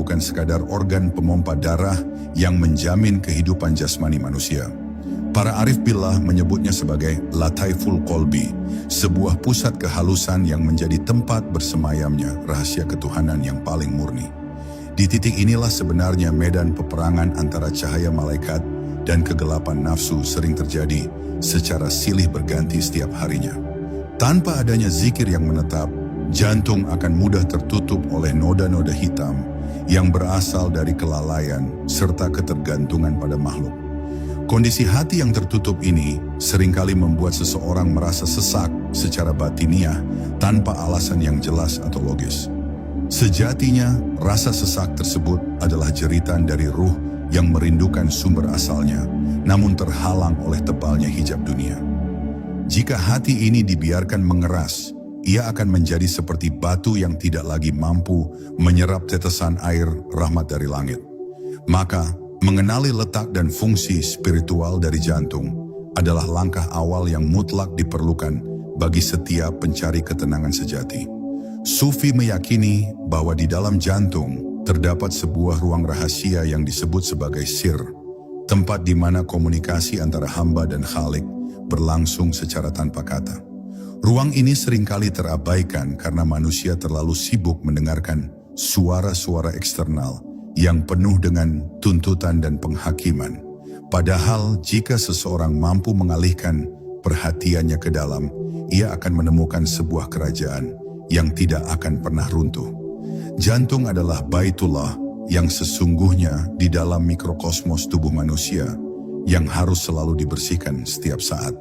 bukan sekadar organ pemompa darah yang menjamin kehidupan jasmani manusia. Para arif billah menyebutnya sebagai Lataiful Qalbi, sebuah pusat kehalusan yang menjadi tempat bersemayamnya rahasia ketuhanan yang paling murni. Di titik inilah sebenarnya medan peperangan antara cahaya malaikat dan kegelapan nafsu sering terjadi secara silih berganti setiap harinya. Tanpa adanya zikir yang menetap, jantung akan mudah tertutup oleh noda-noda hitam yang berasal dari kelalaian serta ketergantungan pada makhluk. Kondisi hati yang tertutup ini seringkali membuat seseorang merasa sesak secara batiniah tanpa alasan yang jelas atau logis. Sejatinya, rasa sesak tersebut adalah jeritan dari ruh yang merindukan sumber asalnya, namun terhalang oleh tebalnya hijab dunia. Jika hati ini dibiarkan mengeras, ia akan menjadi seperti batu yang tidak lagi mampu menyerap tetesan air rahmat dari langit. Maka, mengenali letak dan fungsi spiritual dari jantung adalah langkah awal yang mutlak diperlukan bagi setiap pencari ketenangan sejati. Sufi meyakini bahwa di dalam jantung terdapat sebuah ruang rahasia yang disebut sebagai sir, tempat di mana komunikasi antara hamba dan Khalik berlangsung secara tanpa kata. Ruang ini seringkali terabaikan karena manusia terlalu sibuk mendengarkan suara-suara eksternal yang penuh dengan tuntutan dan penghakiman. Padahal jika seseorang mampu mengalihkan perhatiannya ke dalam, ia akan menemukan sebuah kerajaan yang tidak akan pernah runtuh. Jantung adalah Baitullah yang sesungguhnya di dalam mikrokosmos tubuh manusia yang harus selalu dibersihkan setiap saat.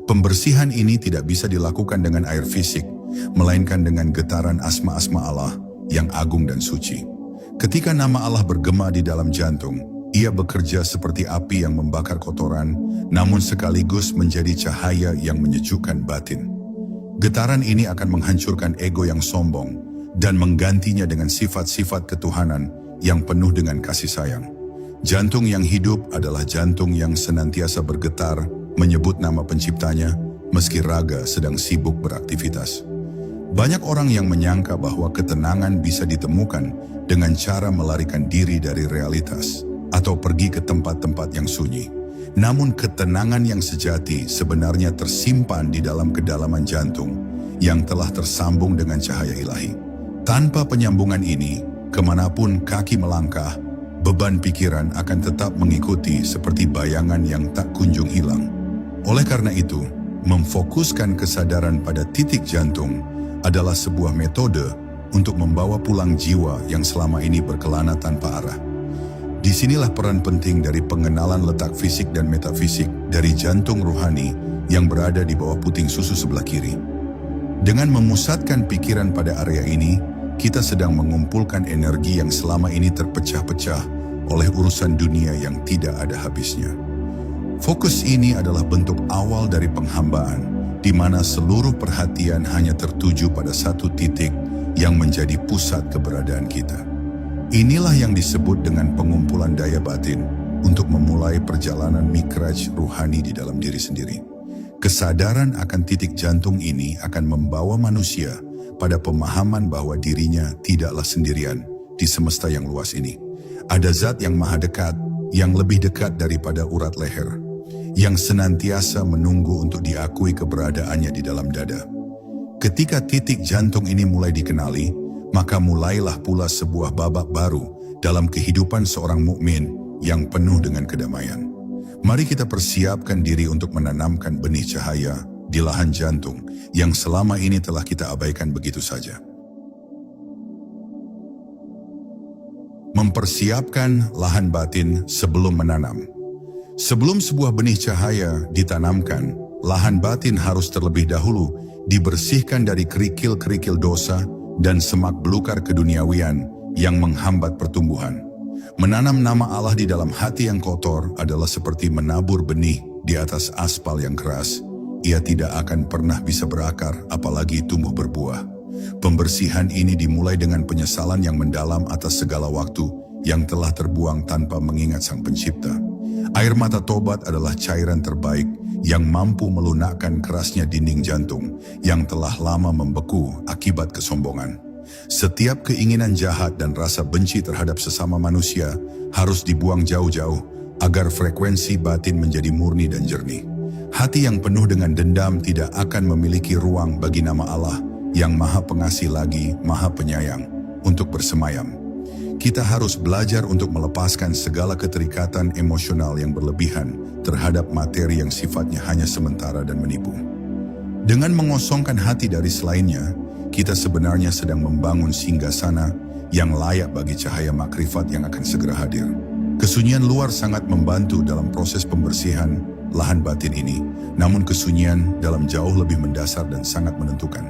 Pembersihan ini tidak bisa dilakukan dengan air fisik, melainkan dengan getaran asma-asma Allah yang agung dan suci. Ketika nama Allah bergema di dalam jantung, ia bekerja seperti api yang membakar kotoran, namun sekaligus menjadi cahaya yang menyejukkan batin. Getaran ini akan menghancurkan ego yang sombong dan menggantinya dengan sifat-sifat ketuhanan yang penuh dengan kasih sayang. Jantung yang hidup adalah jantung yang senantiasa bergetar, menyebut nama penciptanya, meski raga sedang sibuk beraktivitas. Banyak orang yang menyangka bahwa ketenangan bisa ditemukan dengan cara melarikan diri dari realitas atau pergi ke tempat-tempat yang sunyi. Namun ketenangan yang sejati sebenarnya tersimpan di dalam kedalaman jantung yang telah tersambung dengan cahaya ilahi. Tanpa penyambungan ini, kemanapun kaki melangkah, beban pikiran akan tetap mengikuti seperti bayangan yang tak kunjung hilang. Oleh karena itu, memfokuskan kesadaran pada titik jantung adalah sebuah metode untuk membawa pulang jiwa yang selama ini berkelana tanpa arah. Disinilah peran penting dari pengenalan letak fisik dan metafisik dari jantung rohani yang berada di bawah puting susu sebelah kiri. Dengan memusatkan pikiran pada area ini, kita sedang mengumpulkan energi yang selama ini terpecah-pecah oleh urusan dunia yang tidak ada habisnya. Fokus ini adalah bentuk awal dari penghambaan, di mana seluruh perhatian hanya tertuju pada satu titik yang menjadi pusat keberadaan kita. Inilah yang disebut dengan pengumpulan daya batin untuk memulai perjalanan mikraj ruhani di dalam diri sendiri. Kesadaran akan titik jantung ini akan membawa manusia pada pemahaman bahwa dirinya tidaklah sendirian di semesta yang luas ini. Ada zat yang maha dekat, yang lebih dekat daripada urat leher, yang senantiasa menunggu untuk diakui keberadaannya di dalam dada. Ketika titik jantung ini mulai dikenali, maka mulailah pula sebuah babak baru dalam kehidupan seorang mukmin yang penuh dengan kedamaian. Mari kita persiapkan diri untuk menanamkan benih cahaya di lahan jantung yang selama ini telah kita abaikan begitu saja. Mempersiapkan lahan batin sebelum menanam. Sebelum sebuah benih cahaya ditanamkan, lahan batin harus terlebih dahulu dibersihkan dari kerikil-kerikil dosa dan semak belukar keduniawian yang menghambat pertumbuhan. Menanam nama Allah di dalam hati yang kotor adalah seperti menabur benih di atas aspal yang keras. Ia tidak akan pernah bisa berakar, apalagi tumbuh berbuah. Pembersihan ini dimulai dengan penyesalan yang mendalam atas segala waktu yang telah terbuang tanpa mengingat Sang Pencipta. Air mata tobat adalah cairan terbaik yang mampu melunakkan kerasnya dinding jantung yang telah lama membeku akibat kesombongan. Setiap keinginan jahat dan rasa benci terhadap sesama manusia harus dibuang jauh-jauh agar frekuensi batin menjadi murni dan jernih. Hati yang penuh dengan dendam tidak akan memiliki ruang bagi nama Allah yang Maha Pengasih lagi Maha Penyayang untuk bersemayam. Kita harus belajar untuk melepaskan segala keterikatan emosional yang berlebihan terhadap materi yang sifatnya hanya sementara dan menipu. Dengan mengosongkan hati dari selainnya, kita sebenarnya sedang membangun singgasana yang layak bagi cahaya makrifat yang akan segera hadir. Kesunyian luar sangat membantu dalam proses pembersihan lahan batin ini, namun kesunyian dalam jauh lebih mendasar dan sangat menentukan.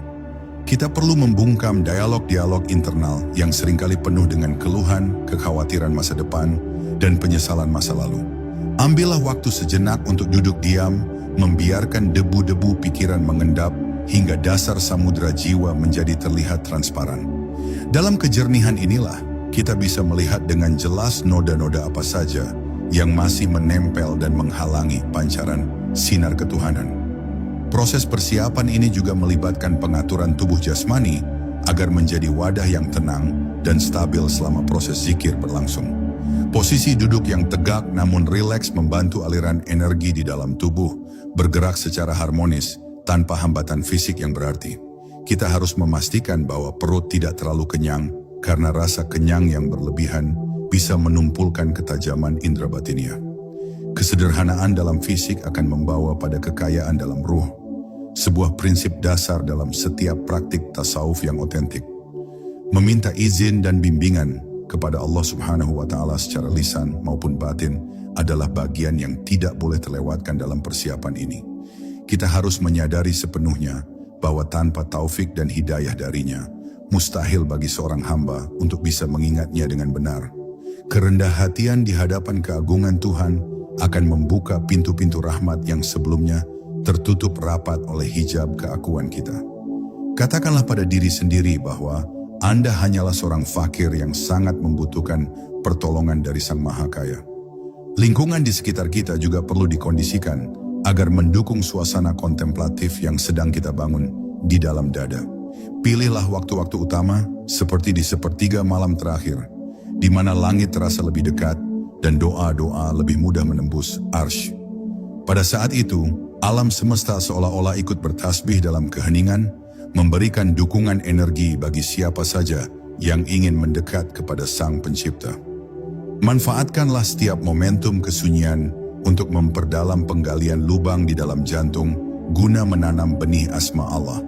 Kita perlu membungkam dialog-dialog internal yang seringkali penuh dengan keluhan, kekhawatiran masa depan, dan penyesalan masa lalu. Ambillah waktu sejenak untuk duduk diam, membiarkan debu-debu pikiran mengendap hingga dasar samudera jiwa menjadi terlihat transparan. Dalam kejernihan inilah, kita bisa melihat dengan jelas noda-noda apa saja yang masih menempel dan menghalangi pancaran sinar ketuhanan. Proses persiapan ini juga melibatkan pengaturan tubuh jasmani agar menjadi wadah yang tenang dan stabil selama proses zikir berlangsung. Posisi duduk yang tegak namun rileks membantu aliran energi di dalam tubuh bergerak secara harmonis tanpa hambatan fisik yang berarti. Kita harus memastikan bahwa perut tidak terlalu kenyang karena rasa kenyang yang berlebihan bisa menumpulkan ketajaman indera batinia. Kesederhanaan dalam fisik akan membawa pada kekayaan dalam ruh. Sebuah prinsip dasar dalam setiap praktik tasawuf yang otentik. Meminta izin dan bimbingan kepada Allah Subhanahu wa Ta'ala secara lisan maupun batin adalah bagian yang tidak boleh terlewatkan dalam persiapan ini. Kita harus menyadari sepenuhnya bahwa tanpa taufik dan hidayah darinya, mustahil bagi seorang hamba untuk bisa mengingatnya dengan benar. Kerendah hatian di hadapan keagungan Tuhan akan membuka pintu-pintu rahmat yang sebelumnya tertutup rapat oleh hijab keakuan kita. Katakanlah pada diri sendiri bahwa Anda hanyalah seorang fakir yang sangat membutuhkan pertolongan dari Sang Maha Kaya. Lingkungan di sekitar kita juga perlu dikondisikan agar mendukung suasana kontemplatif yang sedang kita bangun di dalam dada. Pilihlah waktu-waktu utama seperti di sepertiga malam terakhir, di mana langit terasa lebih dekat dan doa-doa lebih mudah menembus arsy. Pada saat itu, alam semesta seolah-olah ikut bertasbih dalam keheningan, memberikan dukungan energi bagi siapa saja yang ingin mendekat kepada Sang Pencipta. Manfaatkanlah setiap momentum kesunyian untuk memperdalam penggalian lubang di dalam jantung guna menanam benih asma Allah.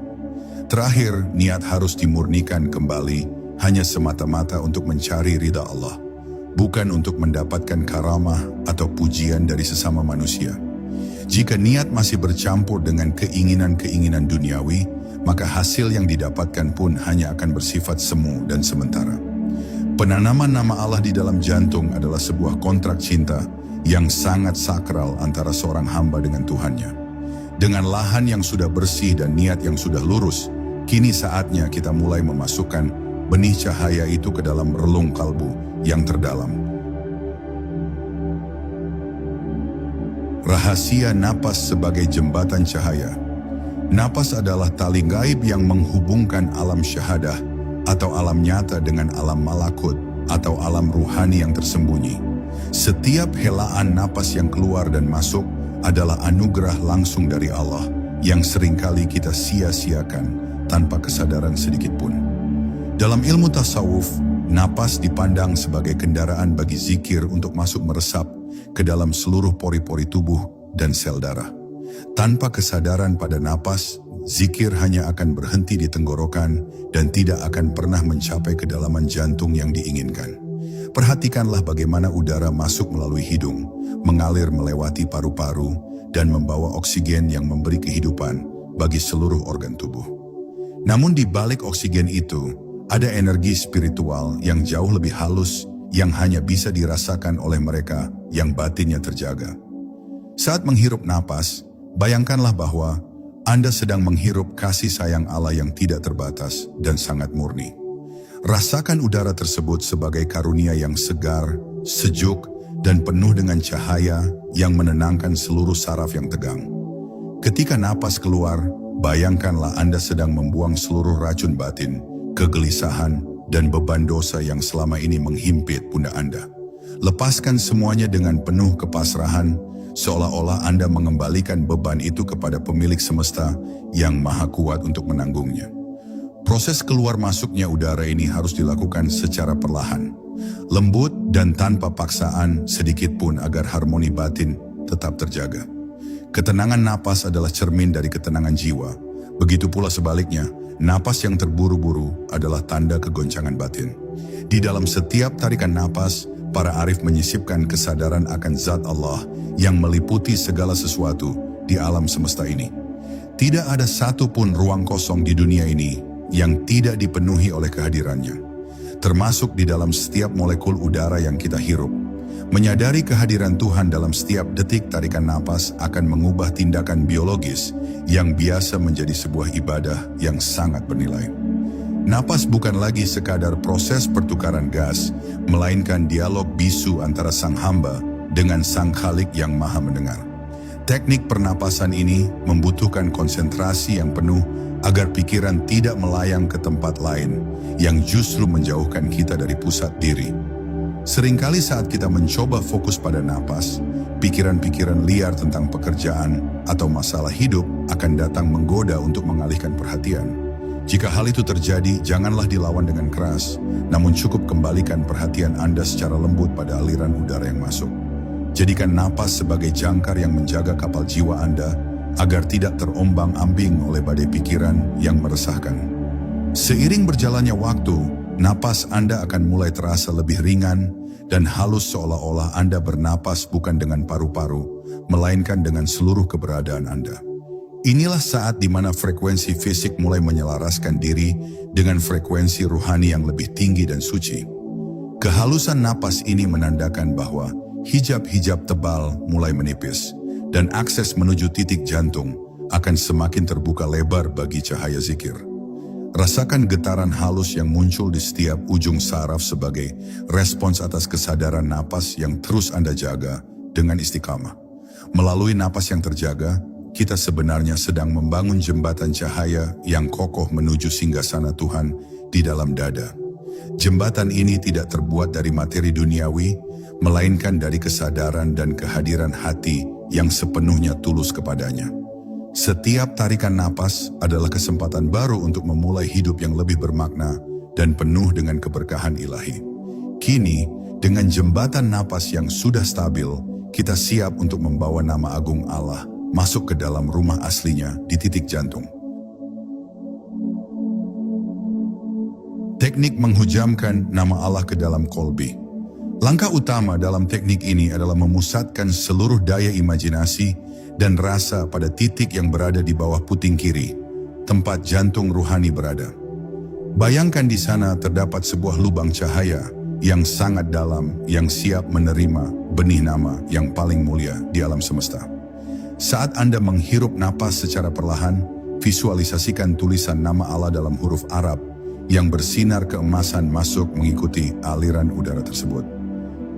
Terakhir, niat harus dimurnikan kembali hanya semata-mata untuk mencari ridha Allah, bukan untuk mendapatkan karamah atau pujian dari sesama manusia. Jika niat masih bercampur dengan keinginan-keinginan duniawi, maka hasil yang didapatkan pun hanya akan bersifat semu dan sementara. Penanaman nama Allah di dalam jantung adalah sebuah kontrak cinta yang sangat sakral antara seorang hamba dengan Tuhannya. Dengan lahan yang sudah bersih dan niat yang sudah lurus, kini saatnya kita mulai memasukkan benih cahaya itu ke dalam relung kalbu yang terdalam. Rahasia napas sebagai jembatan cahaya. Napas adalah tali gaib yang menghubungkan alam syahadah atau alam nyata dengan alam malakut atau alam ruhani yang tersembunyi. Setiap helaan napas yang keluar dan masuk adalah anugerah langsung dari Allah yang seringkali kita sia-siakan tanpa kesadaran sedikit pun. Dalam ilmu tasawuf, napas dipandang sebagai kendaraan bagi zikir untuk masuk meresap ke dalam seluruh pori-pori tubuh dan sel darah. Tanpa kesadaran pada napas, zikir hanya akan berhenti di tenggorokan dan tidak akan pernah mencapai kedalaman jantung yang diinginkan. Perhatikanlah bagaimana udara masuk melalui hidung, mengalir melewati paru-paru, dan membawa oksigen yang memberi kehidupan bagi seluruh organ tubuh. Namun di balik oksigen itu, ada energi spiritual yang jauh lebih halus yang hanya bisa dirasakan oleh mereka yang batinnya terjaga. Saat menghirup napas, bayangkanlah bahwa Anda sedang menghirup kasih sayang Allah yang tidak terbatas dan sangat murni. Rasakan udara tersebut sebagai karunia yang segar, sejuk, dan penuh dengan cahaya yang menenangkan seluruh saraf yang tegang. Ketika napas keluar, bayangkanlah Anda sedang membuang seluruh racun batin kegelisahan, dan beban dosa yang selama ini menghimpit pundak Anda. Lepaskan semuanya dengan penuh kepasrahan, seolah-olah Anda mengembalikan beban itu kepada pemilik semesta yang maha kuat untuk menanggungnya. Proses keluar masuknya udara ini harus dilakukan secara perlahan, lembut dan tanpa paksaan sedikit pun agar harmoni batin tetap terjaga. Ketenangan napas adalah cermin dari ketenangan jiwa. Begitu pula sebaliknya, napas yang terburu-buru adalah tanda kegoncangan batin. Di dalam setiap tarikan napas, para arif menyisipkan kesadaran akan zat Allah yang meliputi segala sesuatu di alam semesta ini. Tidak ada satu pun ruang kosong di dunia ini yang tidak dipenuhi oleh kehadirannya, termasuk di dalam setiap molekul udara yang kita hirup. Menyadari kehadiran Tuhan dalam setiap detik tarikan napas akan mengubah tindakan biologis yang biasa menjadi sebuah ibadah yang sangat bernilai. Napas bukan lagi sekadar proses pertukaran gas, melainkan dialog bisu antara sang hamba dengan sang Khalik yang maha mendengar. Teknik pernapasan ini membutuhkan konsentrasi yang penuh agar pikiran tidak melayang ke tempat lain yang justru menjauhkan kita dari pusat diri. Seringkali saat kita mencoba fokus pada napas, pikiran-pikiran liar tentang pekerjaan atau masalah hidup akan datang menggoda untuk mengalihkan perhatian. Jika hal itu terjadi, janganlah dilawan dengan keras, namun cukup kembalikan perhatian Anda secara lembut pada aliran udara yang masuk. Jadikan napas sebagai jangkar yang menjaga kapal jiwa Anda agar tidak terombang-ambing oleh badai pikiran yang meresahkan. Seiring berjalannya waktu, napas Anda akan mulai terasa lebih ringan dan halus, seolah-olah Anda bernapas bukan dengan paru-paru, melainkan dengan seluruh keberadaan Anda. Inilah saat di mana frekuensi fisik mulai menyelaraskan diri dengan frekuensi ruhani yang lebih tinggi dan suci. Kehalusan napas ini menandakan bahwa hijab-hijab tebal mulai menipis dan akses menuju titik jantung akan semakin terbuka lebar bagi cahaya zikir. Rasakan getaran halus yang muncul di setiap ujung saraf sebagai respons atas kesadaran napas yang terus Anda jaga dengan istiqamah. Melalui napas yang terjaga, kita sebenarnya sedang membangun jembatan cahaya yang kokoh menuju singgasana Tuhan di dalam dada. Jembatan ini tidak terbuat dari materi duniawi, melainkan dari kesadaran dan kehadiran hati yang sepenuhnya tulus kepadanya. Setiap tarikan napas adalah kesempatan baru untuk memulai hidup yang lebih bermakna dan penuh dengan keberkahan ilahi. Kini, dengan jembatan napas yang sudah stabil, kita siap untuk membawa nama agung Allah masuk ke dalam rumah aslinya di titik jantung. Teknik menghujamkan nama Allah ke dalam kolbi. Langkah utama dalam teknik ini adalah memusatkan seluruh daya imajinasi dan rasa pada titik yang berada di bawah puting kiri, tempat jantung ruhani berada. Bayangkan di sana terdapat sebuah lubang cahaya yang sangat dalam yang siap menerima benih nama yang paling mulia di alam semesta. Saat Anda menghirup napas secara perlahan, visualisasikan tulisan nama Allah dalam huruf Arab yang bersinar keemasan masuk mengikuti aliran udara tersebut.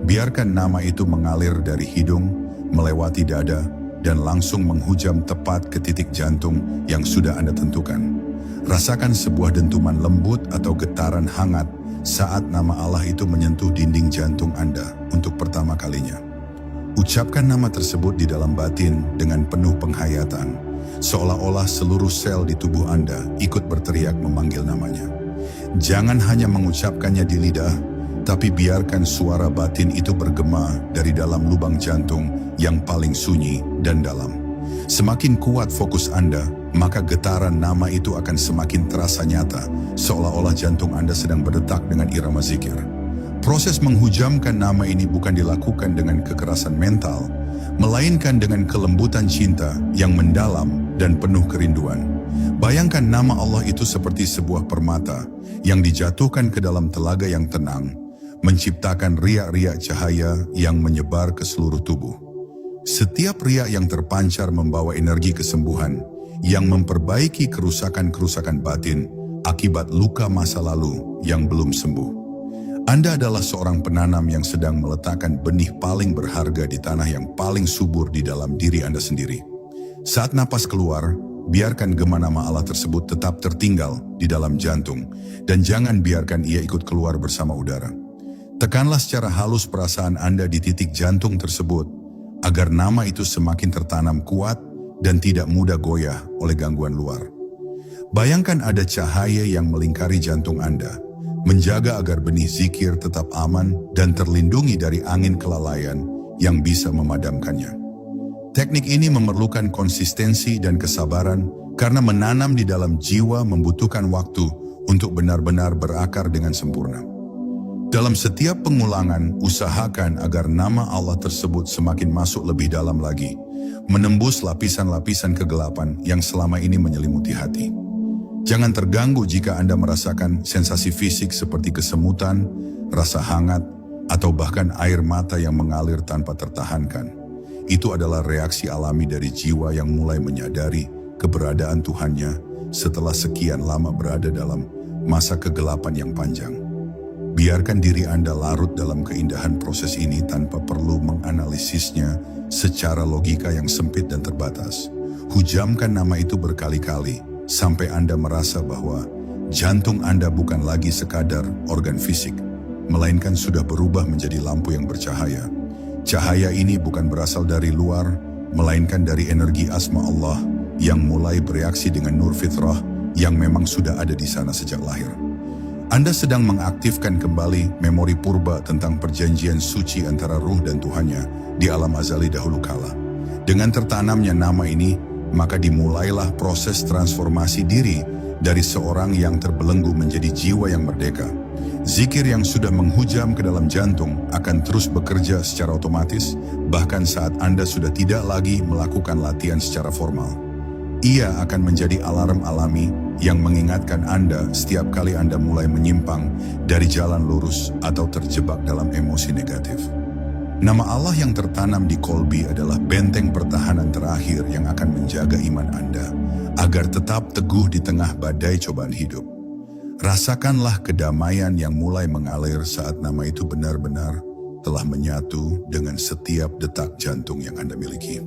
Biarkan nama itu mengalir dari hidung, melewati dada, dan langsung menghujam tepat ke titik jantung yang sudah Anda tentukan. Rasakan sebuah dentuman lembut atau getaran hangat saat nama Allah itu menyentuh dinding jantung Anda untuk pertama kalinya. Ucapkan nama tersebut di dalam batin dengan penuh penghayatan, seolah-olah seluruh sel di tubuh Anda ikut berteriak memanggil namanya. Jangan hanya mengucapkannya di lidah, tapi biarkan suara batin itu bergema dari dalam lubang jantung yang paling sunyi dan dalam. Semakin kuat fokus Anda, maka getaran nama itu akan semakin terasa nyata, seolah-olah jantung Anda sedang berdetak dengan irama zikir. Proses menghujamkan nama ini bukan dilakukan dengan kekerasan mental, melainkan dengan kelembutan cinta yang mendalam dan penuh kerinduan. Bayangkan nama Allah itu seperti sebuah permata yang dijatuhkan ke dalam telaga yang tenang, menciptakan riak-riak cahaya yang menyebar ke seluruh tubuh. Setiap riak yang terpancar membawa energi kesembuhan yang memperbaiki kerusakan-kerusakan batin akibat luka masa lalu yang belum sembuh. Anda adalah seorang penanam yang sedang meletakkan benih paling berharga di tanah yang paling subur di dalam diri Anda sendiri. Saat napas keluar, biarkan gema nama Allah tersebut tetap tertinggal di dalam jantung dan jangan biarkan ia ikut keluar bersama udara. Tekanlah secara halus perasaan Anda di titik jantung tersebut agar nama itu semakin tertanam kuat dan tidak mudah goyah oleh gangguan luar. Bayangkan ada cahaya yang melingkari jantung Anda, menjaga agar benih zikir tetap aman dan terlindungi dari angin kelalaian yang bisa memadamkannya. Teknik ini memerlukan konsistensi dan kesabaran karena menanam di dalam jiwa membutuhkan waktu untuk benar-benar berakar dengan sempurna. Dalam setiap pengulangan, usahakan agar nama Allah tersebut semakin masuk lebih dalam lagi, menembus lapisan-lapisan kegelapan yang selama ini menyelimuti hati. Jangan terganggu jika Anda merasakan sensasi fisik seperti kesemutan, rasa hangat, atau bahkan air mata yang mengalir tanpa tertahankan. Itu adalah reaksi alami dari jiwa yang mulai menyadari keberadaan Tuhannya setelah sekian lama berada dalam masa kegelapan yang panjang. Biarkan diri Anda larut dalam keindahan proses ini tanpa perlu menganalisisnya secara logika yang sempit dan terbatas. Hujamkan nama itu berkali-kali sampai Anda merasa bahwa jantung Anda bukan lagi sekadar organ fisik, melainkan sudah berubah menjadi lampu yang bercahaya. Cahaya ini bukan berasal dari luar, melainkan dari energi asma Allah yang mulai bereaksi dengan nur fitrah yang memang sudah ada di sana sejak lahir. Anda sedang mengaktifkan kembali memori purba tentang perjanjian suci antara ruh dan Tuhannya di alam azali dahulu kala. Dengan tertanamnya nama ini, maka dimulailah proses transformasi diri dari seorang yang terbelenggu menjadi jiwa yang merdeka. Zikir yang sudah menghujam ke dalam jantung akan terus bekerja secara otomatis, bahkan saat Anda sudah tidak lagi melakukan latihan secara formal. Ia akan menjadi alarm alami yang mengingatkan Anda setiap kali Anda mulai menyimpang dari jalan lurus atau terjebak dalam emosi negatif. Nama Allah yang tertanam di kolbi adalah benteng pertahanan terakhir yang akan menjaga iman Anda agar tetap teguh di tengah badai cobaan hidup. Rasakanlah kedamaian yang mulai mengalir saat nama itu benar-benar telah menyatu dengan setiap detak jantung yang Anda miliki.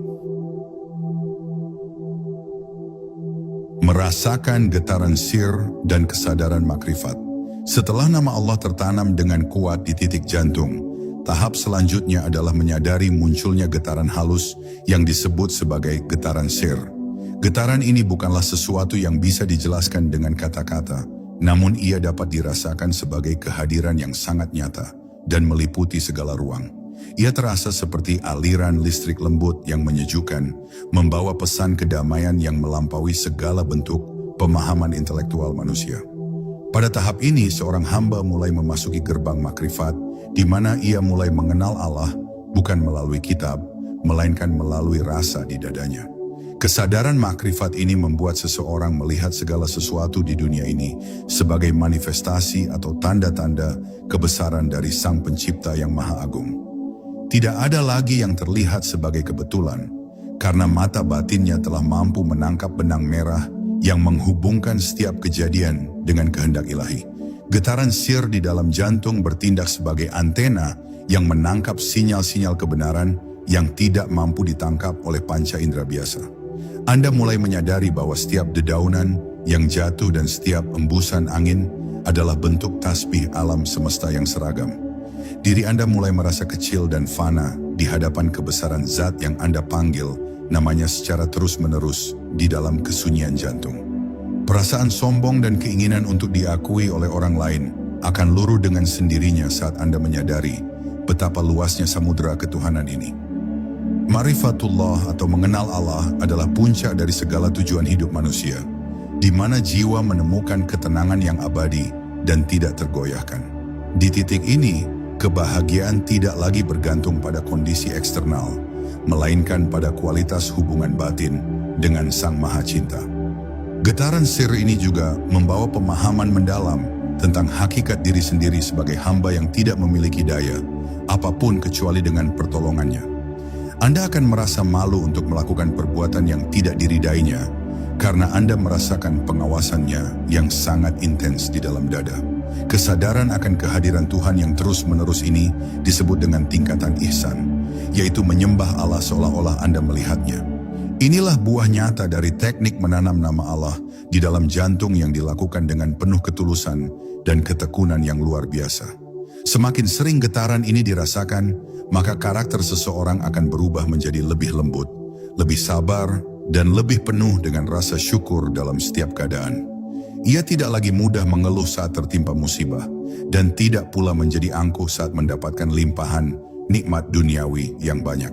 Merasakan getaran sir dan kesadaran makrifat. Setelah nama Allah tertanam dengan kuat di titik jantung, tahap selanjutnya adalah menyadari munculnya getaran halus yang disebut sebagai getaran sir. Getaran ini bukanlah sesuatu yang bisa dijelaskan dengan kata-kata, namun ia dapat dirasakan sebagai kehadiran yang sangat nyata dan meliputi segala ruang. Ia terasa seperti aliran listrik lembut yang menyejukkan, membawa pesan kedamaian yang melampaui segala bentuk pemahaman intelektual manusia. Pada tahap ini, seorang hamba mulai memasuki gerbang makrifat, di mana ia mulai mengenal Allah bukan melalui kitab, melainkan melalui rasa di dadanya. Kesadaran makrifat ini membuat seseorang melihat segala sesuatu di dunia ini sebagai manifestasi atau tanda-tanda kebesaran dari Sang Pencipta yang Maha Agung. Tidak ada lagi yang terlihat sebagai kebetulan, karena mata batinnya telah mampu menangkap benang merah yang menghubungkan setiap kejadian dengan kehendak ilahi. Getaran sir di dalam jantung bertindak sebagai antena yang menangkap sinyal-sinyal kebenaran yang tidak mampu ditangkap oleh panca indera biasa. Anda mulai menyadari bahwa setiap dedaunan yang jatuh dan setiap embusan angin adalah bentuk tasbih alam semesta yang seragam. Diri Anda mulai merasa kecil dan fana di hadapan kebesaran zat yang Anda panggil namanya secara terus-menerus di dalam kesunyian jantung. Perasaan sombong dan keinginan untuk diakui oleh orang lain akan luruh dengan sendirinya saat Anda menyadari betapa luasnya samudera ketuhanan ini. Ma'rifatullah atau mengenal Allah adalah puncak dari segala tujuan hidup manusia, di mana jiwa menemukan ketenangan yang abadi dan tidak tergoyahkan. Di titik ini, kebahagiaan tidak lagi bergantung pada kondisi eksternal, melainkan pada kualitas hubungan batin dengan Sang Maha Cinta. Getaran sir ini juga membawa pemahaman mendalam tentang hakikat diri sendiri sebagai hamba yang tidak memiliki daya apapun kecuali dengan pertolongannya. Anda akan merasa malu untuk melakukan perbuatan yang tidak diridainya karena Anda merasakan pengawasannya yang sangat intens di dalam dada. Kesadaran akan kehadiran Tuhan yang terus-menerus ini disebut dengan tingkatan ihsan, yaitu menyembah Allah seolah-olah Anda melihatnya. Inilah buah nyata dari teknik menanam nama Allah di dalam jantung yang dilakukan dengan penuh ketulusan dan ketekunan yang luar biasa. Semakin sering getaran ini dirasakan, maka karakter seseorang akan berubah menjadi lebih lembut, lebih sabar, dan lebih penuh dengan rasa syukur dalam setiap keadaan. Ia tidak lagi mudah mengeluh saat tertimpa musibah, dan tidak pula menjadi angkuh saat mendapatkan limpahan nikmat duniawi yang banyak.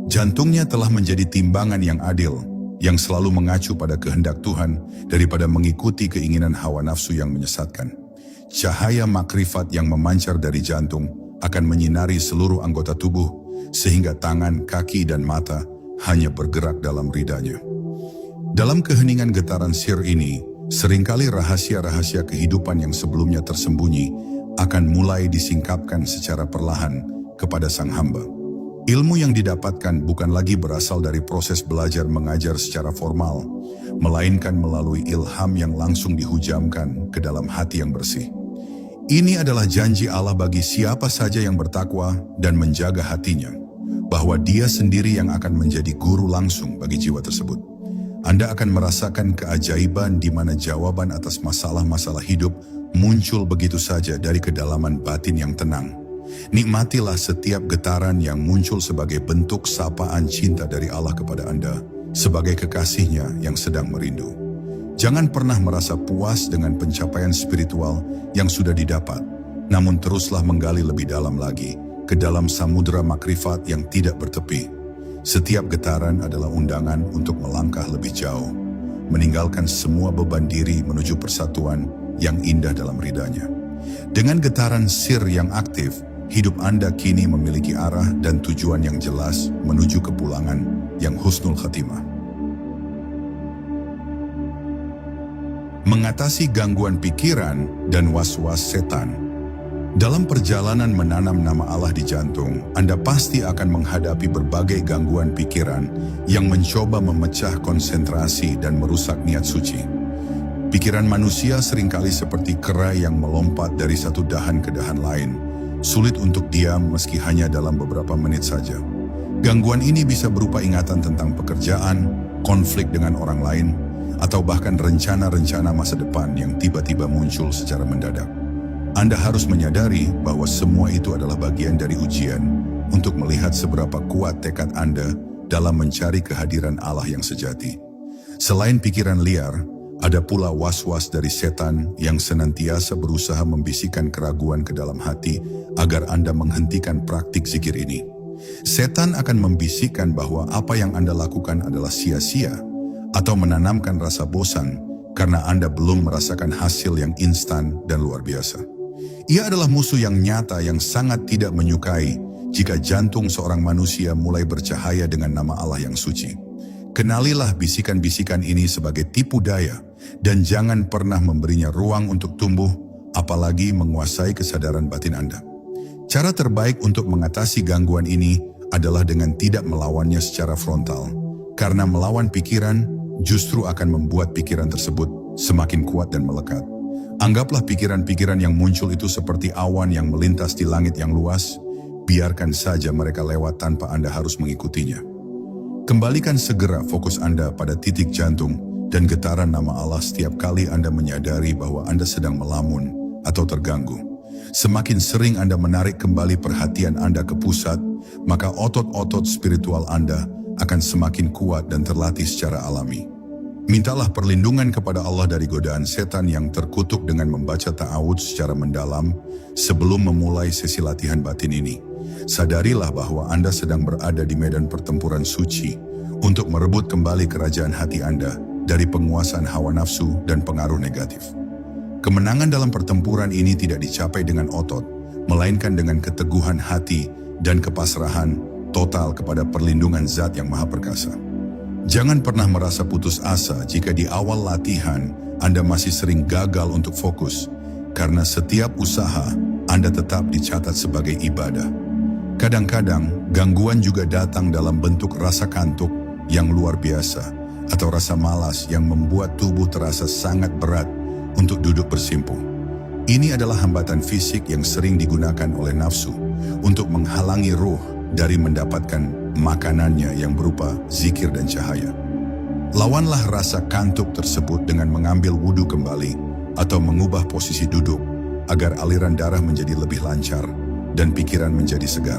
Jantungnya telah menjadi timbangan yang adil, yang selalu mengacu pada kehendak Tuhan daripada mengikuti keinginan hawa nafsu yang menyesatkan. Cahaya makrifat yang memancar dari jantung akan menyinari seluruh anggota tubuh, sehingga tangan, kaki, dan mata hanya bergerak dalam ridanya. Dalam keheningan getaran sir ini, seringkali rahasia-rahasia kehidupan yang sebelumnya tersembunyi akan mulai disingkapkan secara perlahan kepada sang hamba. Ilmu yang didapatkan bukan lagi berasal dari proses belajar mengajar secara formal, melainkan melalui ilham yang langsung dihujamkan ke dalam hati yang bersih. Ini adalah janji Allah bagi siapa saja yang bertakwa dan menjaga hatinya, bahwa Dia sendiri yang akan menjadi guru langsung bagi jiwa tersebut. Anda akan merasakan keajaiban di mana jawaban atas masalah-masalah hidup muncul begitu saja dari kedalaman batin yang tenang. Nikmatilah setiap getaran yang muncul sebagai bentuk sapaan cinta dari Allah kepada Anda, sebagai kekasihnya yang sedang merindu. Jangan pernah merasa puas dengan pencapaian spiritual yang sudah didapat, namun teruslah menggali lebih dalam lagi ke dalam samudera makrifat yang tidak bertepi. Setiap getaran adalah undangan untuk melangkah lebih jauh, meninggalkan semua beban diri menuju persatuan yang indah dalam ridanya. Dengan getaran sir yang aktif, hidup Anda kini memiliki arah dan tujuan yang jelas menuju kepulangan yang husnul khatimah. Mengatasi gangguan pikiran dan was-was setan. Dalam perjalanan menanam nama Allah di jantung, Anda pasti akan menghadapi berbagai gangguan pikiran yang mencoba memecah konsentrasi dan merusak niat suci. Pikiran manusia seringkali seperti kera yang melompat dari satu dahan ke dahan lain, sulit untuk diam meski hanya dalam beberapa menit saja. Gangguan ini bisa berupa ingatan tentang pekerjaan, konflik dengan orang lain, atau bahkan rencana-rencana masa depan yang tiba-tiba muncul secara mendadak. Anda harus menyadari bahwa semua itu adalah bagian dari ujian untuk melihat seberapa kuat tekad Anda dalam mencari kehadiran Allah yang sejati. Selain pikiran liar, ada pula was-was dari setan yang senantiasa berusaha membisikkan keraguan ke dalam hati agar Anda menghentikan praktik zikir ini. Setan akan membisikkan bahwa apa yang Anda lakukan adalah sia-sia atau menanamkan rasa bosan karena Anda belum merasakan hasil yang instan dan luar biasa. Ia adalah musuh yang nyata yang sangat tidak menyukai jika jantung seorang manusia mulai bercahaya dengan nama Allah yang suci. Kenalilah bisikan-bisikan ini sebagai tipu daya dan jangan pernah memberinya ruang untuk tumbuh, apalagi menguasai kesadaran batin Anda. Cara terbaik untuk mengatasi gangguan ini adalah dengan tidak melawannya secara frontal, karena melawan pikiran justru akan membuat pikiran tersebut semakin kuat dan melekat. Anggaplah pikiran-pikiran yang muncul itu seperti awan yang melintas di langit yang luas, biarkan saja mereka lewat tanpa Anda harus mengikutinya. Kembalikan segera fokus Anda pada titik jantung dan getaran nama Allah setiap kali Anda menyadari bahwa Anda sedang melamun atau terganggu. Semakin sering Anda menarik kembali perhatian Anda ke pusat, maka otot-otot spiritual Anda akan semakin kuat dan terlatih secara alami. Mintalah perlindungan kepada Allah dari godaan setan yang terkutuk dengan membaca ta'awudz secara mendalam sebelum memulai sesi latihan batin ini. Sadarilah bahwa Anda sedang berada di medan pertempuran suci untuk merebut kembali kerajaan hati Anda dari penguasaan hawa nafsu dan pengaruh negatif. Kemenangan dalam pertempuran ini tidak dicapai dengan otot, melainkan dengan keteguhan hati dan kepasrahan total kepada perlindungan Zat yang Maha Perkasa. Jangan pernah merasa putus asa jika di awal latihan Anda masih sering gagal untuk fokus, karena setiap usaha Anda tetap dicatat sebagai ibadah. Kadang-kadang gangguan juga datang dalam bentuk rasa kantuk yang luar biasa atau rasa malas yang membuat tubuh terasa sangat berat untuk duduk bersimpuh. Ini adalah hambatan fisik yang sering digunakan oleh nafsu untuk menghalangi ruh dari mendapatkan makanannya yang berupa zikir dan cahaya. Lawanlah rasa kantuk tersebut dengan mengambil wudhu kembali atau mengubah posisi duduk agar aliran darah menjadi lebih lancar dan pikiran menjadi segar.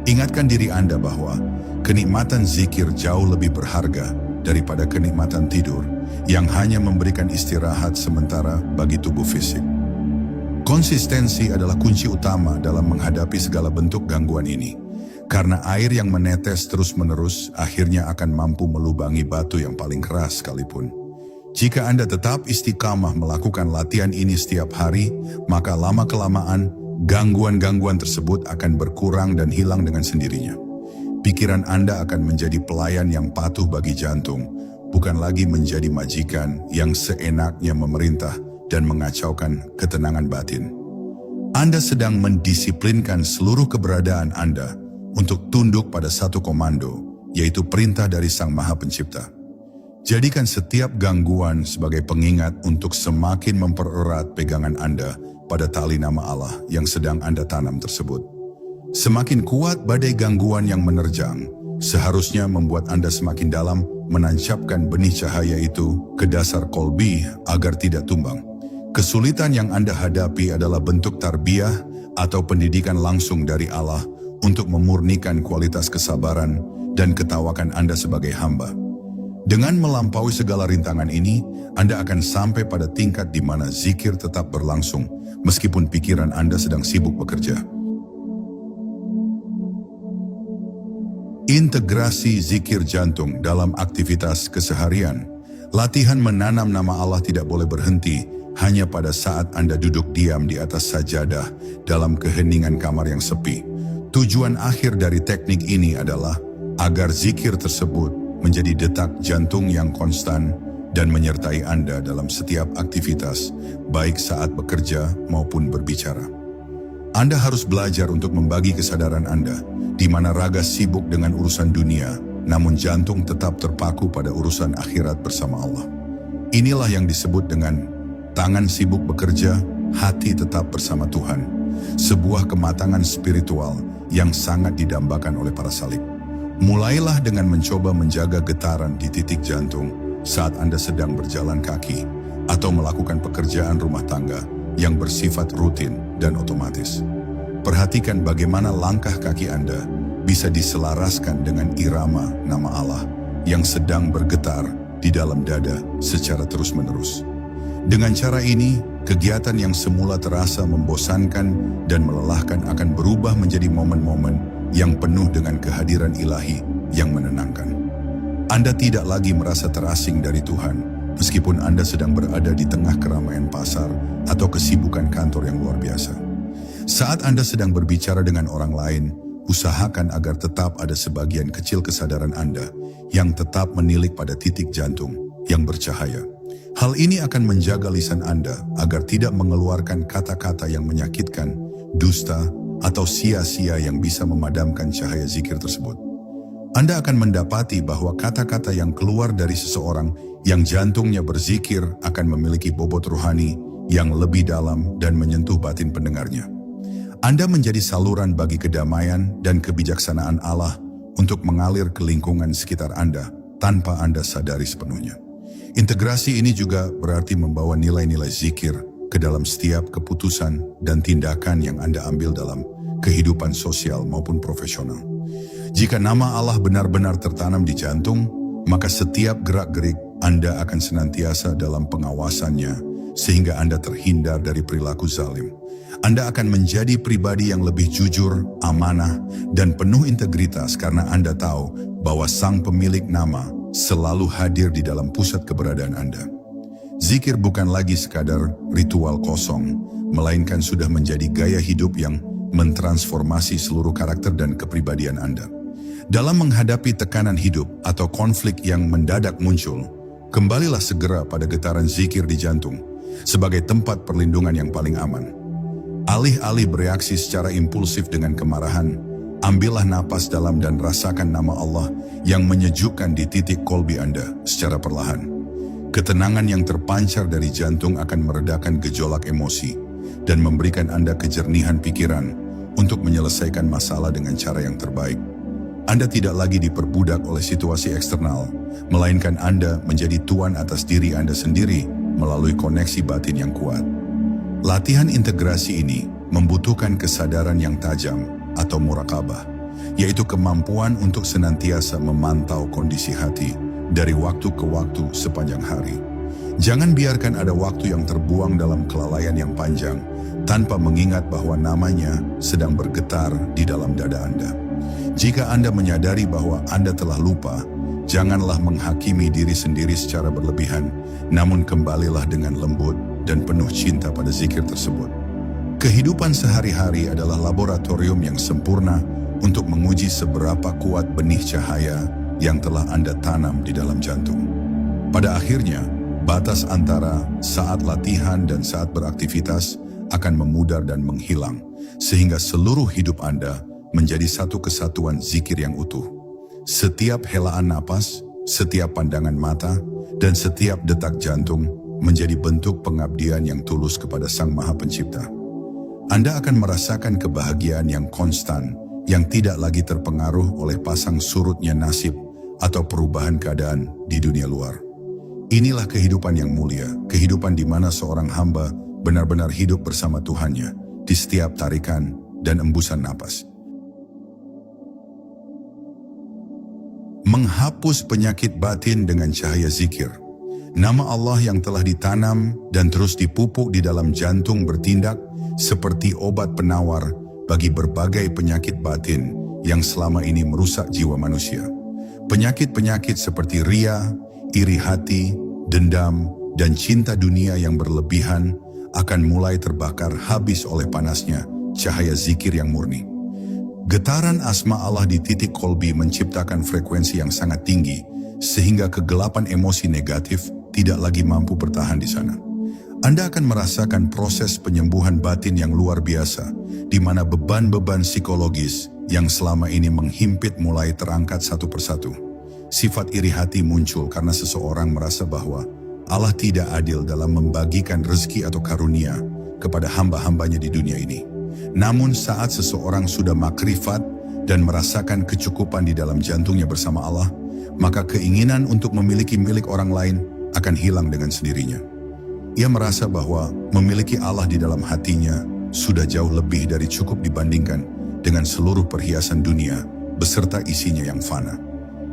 Ingatkan diri Anda bahwa kenikmatan zikir jauh lebih berharga daripada kenikmatan tidur yang hanya memberikan istirahat sementara bagi tubuh fisik. Konsistensi adalah kunci utama dalam menghadapi segala bentuk gangguan ini, karena air yang menetes terus-menerus akhirnya akan mampu melubangi batu yang paling keras sekalipun. Jika Anda tetap istiqamah melakukan latihan ini setiap hari, maka lama-kelamaan gangguan-gangguan tersebut akan berkurang dan hilang dengan sendirinya. Pikiran Anda akan menjadi pelayan yang patuh bagi jantung, bukan lagi menjadi majikan yang seenaknya memerintah dan mengacaukan ketenangan batin. Anda sedang mendisiplinkan seluruh keberadaan Anda untuk tunduk pada satu komando, yaitu perintah dari Sang Maha Pencipta. Jadikan setiap gangguan sebagai pengingat untuk semakin mempererat pegangan Anda pada tali nama Allah yang sedang Anda tanam tersebut. Semakin kuat badai gangguan yang menerjang, seharusnya membuat Anda semakin dalam menancapkan benih cahaya itu ke dasar kolbi agar tidak tumbang. Kesulitan yang Anda hadapi adalah bentuk tarbiyah atau pendidikan langsung dari Allah untuk memurnikan kualitas kesabaran dan ketawakan Anda sebagai hamba. Dengan melampaui segala rintangan ini, Anda akan sampai pada tingkat di mana zikir tetap berlangsung meskipun pikiran Anda sedang sibuk bekerja. Integrasi zikir jantung dalam aktivitas keseharian. Latihan menanam nama Allah tidak boleh berhenti hanya pada saat Anda duduk diam di atas sajadah dalam keheningan kamar yang sepi. Tujuan akhir dari teknik ini adalah agar zikir tersebut menjadi detak jantung yang konstan dan menyertai Anda dalam setiap aktivitas, baik saat bekerja maupun berbicara. Anda harus belajar untuk membagi kesadaran Anda, di mana raga sibuk dengan urusan dunia, namun jantung tetap terpaku pada urusan akhirat bersama Allah. Inilah yang disebut dengan tangan sibuk bekerja, hati tetap bersama Tuhan. Sebuah kematangan spiritual yang sangat didambakan oleh para salib. Mulailah dengan mencoba menjaga getaran di titik jantung saat Anda sedang berjalan kaki atau melakukan pekerjaan rumah tangga yang bersifat rutin dan otomatis. Perhatikan bagaimana langkah kaki Anda bisa diselaraskan dengan irama nama Allah yang sedang bergetar di dalam dada secara terus-menerus. Dengan cara ini, kegiatan yang semula terasa membosankan dan melelahkan akan berubah menjadi momen-momen yang penuh dengan kehadiran ilahi yang menenangkan. Anda tidak lagi merasa terasing dari Tuhan, meskipun Anda sedang berada di tengah keramaian pasar atau kesibukan kantor yang luar biasa. Saat Anda sedang berbicara dengan orang lain, usahakan agar tetap ada sebagian kecil kesadaran Anda yang tetap menilik pada titik jantung yang bercahaya. Hal ini akan menjaga lisan Anda agar tidak mengeluarkan kata-kata yang menyakitkan, dusta, atau sia-sia yang bisa memadamkan cahaya zikir tersebut. Anda akan mendapati bahwa kata-kata yang keluar dari seseorang yang jantungnya berzikir akan memiliki bobot rohani yang lebih dalam dan menyentuh batin pendengarnya. Anda menjadi saluran bagi kedamaian dan kebijaksanaan Allah untuk mengalir ke lingkungan sekitar Anda tanpa Anda sadari sepenuhnya. Integrasi ini juga berarti membawa nilai-nilai zikir ke dalam setiap keputusan dan tindakan yang Anda ambil dalam kehidupan sosial maupun profesional. Jika nama Allah benar-benar tertanam di jantung, maka setiap gerak-gerik Anda akan senantiasa dalam pengawasannya sehingga Anda terhindar dari perilaku zalim. Anda akan menjadi pribadi yang lebih jujur, amanah, dan penuh integritas karena Anda tahu bahwa Sang Pemilik nama selalu hadir di dalam pusat keberadaan Anda. Zikir bukan lagi sekadar ritual kosong, melainkan sudah menjadi gaya hidup yang mentransformasi seluruh karakter dan kepribadian Anda. Dalam menghadapi tekanan hidup atau konflik yang mendadak muncul, kembalilah segera pada getaran zikir di jantung sebagai tempat perlindungan yang paling aman. Alih-alih bereaksi secara impulsif dengan kemarahan, ambillah napas dalam dan rasakan nama Allah yang menyejukkan di titik kolbi Anda secara perlahan. Ketenangan yang terpancar dari jantung akan meredakan gejolak emosi dan memberikan Anda kejernihan pikiran untuk menyelesaikan masalah dengan cara yang terbaik. Anda tidak lagi diperbudak oleh situasi eksternal, melainkan Anda menjadi tuan atas diri Anda sendiri melalui koneksi batin yang kuat. Latihan integrasi ini membutuhkan kesadaran yang tajam atau muraqabah, yaitu kemampuan untuk senantiasa memantau kondisi hati dari waktu ke waktu sepanjang hari. Jangan biarkan ada waktu yang terbuang dalam kelalaian yang panjang tanpa mengingat bahwa namanya sedang bergetar di dalam dada Anda. Jika Anda menyadari bahwa Anda telah lupa, janganlah menghakimi diri sendiri secara berlebihan, namun kembalilah dengan lembut dan penuh cinta pada zikir tersebut. Kehidupan sehari-hari adalah laboratorium yang sempurna untuk menguji seberapa kuat benih cahaya yang telah Anda tanam di dalam jantung. Pada akhirnya, batas antara saat latihan dan saat beraktivitas akan memudar dan menghilang, sehingga seluruh hidup Anda menjadi satu kesatuan zikir yang utuh. Setiap helaan napas, setiap pandangan mata, dan setiap detak jantung menjadi bentuk pengabdian yang tulus kepada Sang Maha Pencipta. Anda akan merasakan kebahagiaan yang konstan, yang tidak lagi terpengaruh oleh pasang surutnya nasib atau perubahan keadaan di dunia luar. Inilah kehidupan yang mulia, kehidupan di mana seorang hamba benar-benar hidup bersama Tuhannya di setiap tarikan dan embusan napas. Menghapus penyakit batin dengan cahaya zikir. Nama Allah yang telah ditanam dan terus dipupuk di dalam jantung bertindak seperti obat penawar bagi berbagai penyakit batin yang selama ini merusak jiwa manusia. Penyakit-penyakit seperti ria, iri hati, dendam, dan cinta dunia yang berlebihan akan mulai terbakar habis oleh panasnya cahaya zikir yang murni. Getaran asma Allah di titik kolbi menciptakan frekuensi yang sangat tinggi, sehingga kegelapan emosi negatif tidak lagi mampu bertahan di sana. Anda akan merasakan proses penyembuhan batin yang luar biasa, di mana beban-beban psikologis yang selama ini menghimpit mulai terangkat satu persatu. Sifat iri hati muncul karena seseorang merasa bahwa Allah tidak adil dalam membagikan rezeki atau karunia kepada hamba-hambanya di dunia ini. Namun saat seseorang sudah makrifat dan merasakan kecukupan di dalam jantungnya bersama Allah, maka keinginan untuk memiliki milik orang lain akan hilang dengan sendirinya. Ia merasa bahwa memiliki Allah di dalam hatinya sudah jauh lebih dari cukup dibandingkan dengan seluruh perhiasan dunia beserta isinya yang fana.